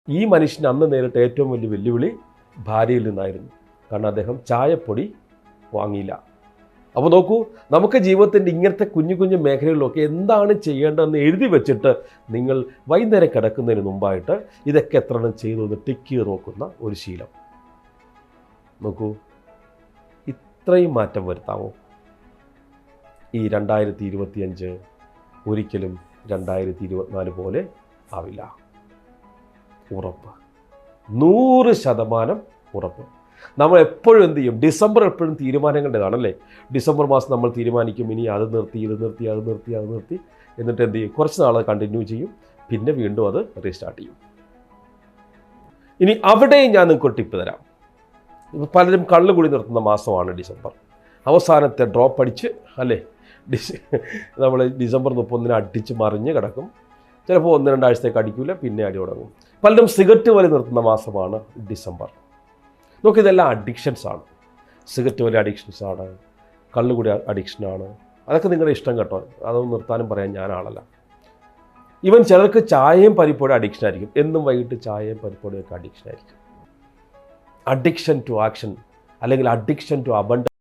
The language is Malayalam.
ഈ മനുഷ്യന് അന്ന് നേരിട്ട ഏറ്റവും വലിയ വെല്ലുവിളി ഭാര്യയിൽ നിന്നായിരുന്നു. കാരണം അദ്ദേഹം ചായപ്പൊടി വാങ്ങിയില്ല. അപ്പോൾ നോക്കൂ, നമുക്ക് ജീവിതത്തിൻ്റെ ഇങ്ങനത്തെ കുഞ്ഞു കുഞ്ഞു മേഖലകളിലൊക്കെ എന്താണ് ചെയ്യേണ്ടതെന്ന് എഴുതി വെച്ചിട്ട് നിങ്ങൾ വൈകുന്നേരം കിടക്കുന്നതിന് മുമ്പായിട്ട് ഇതൊക്കെ എത്ര എണ്ണം ചെയ്തു എന്ന് ടിക്ക് ചെയ്ത് നോക്കുന്ന ഒരു ശീലം. നോക്കൂ, ഇത്രയും മാറ്റം വരുത്താമോ? ഈ 2025 ഒരിക്കലും 2024 പോലെ ആവില്ല. ഉറപ്പ്, 100% ഉറപ്പ്. നമ്മൾ എപ്പോഴും എന്ത് ചെയ്യും? ഡിസംബർ എപ്പോഴും തീരുമാനങ്ങളുടേതാണല്ലേ. ഡിസംബർ മാസം നമ്മൾ തീരുമാനിക്കും, ഇനി അത് നിർത്തി ഇത് നിർത്തി അത് നിർത്തി അത് നിർത്തി. എന്നിട്ട് എന്ത് ചെയ്യും? കുറച്ച് നാൾ കണ്ടിന്യൂ ചെയ്യും, പിന്നെ വീണ്ടും അത് റീസ്റ്റാർട്ട് ചെയ്യും. ഇനി അവിടെയും ഞാൻ നിങ്ങൾക്ക് ടിപ്പ് തരാം. പലരും കള്ളുകൂടി നിർത്തുന്ന മാസമാണ് ഡിസംബർ. അവസാനത്തെ ഡ്രോപ്പ് അടിച്ച് അല്ലേ, നമ്മൾ ഡിസംബർ 30 അടിച്ച് മറിഞ്ഞ് കിടക്കും. ചിലപ്പോൾ 1-2 ആഴ്ചത്തേക്ക് അടിക്കില്ല, പിന്നെ അടി തുടങ്ങും. പലരും സിഗരറ്റ് വലി നിർത്തുന്ന മാസമാണ് ഡിസംബർ. ഇതെല്ലാം അഡിക്ഷൻസാണ്. സിഗരറ്റ് വലി അഡിക്ഷൻസാണ്, കള്ളുകൂടി അഡിക്ഷനാണ്. അതൊക്കെ നിങ്ങളുടെ ഇഷ്ടം കേട്ടോ, അതൊന്നും നിർത്താനും പറയാൻ ഞാൻ ആളല്ല. ഈവൻ ചിലർക്ക് ചായയും പരിപ്പോഴും അഡിക്ഷൻ ആയിരിക്കും. എന്നും വൈകിട്ട് ചായയും പരിപ്പോഴും ഒക്കെ അഡിക്ഷൻ ആയിരിക്കും. അഡിക്ഷൻ ടു ആക്ഷൻ അല്ലെങ്കിൽ അഡിക്ഷൻ ടു അബണ്ടൻസ്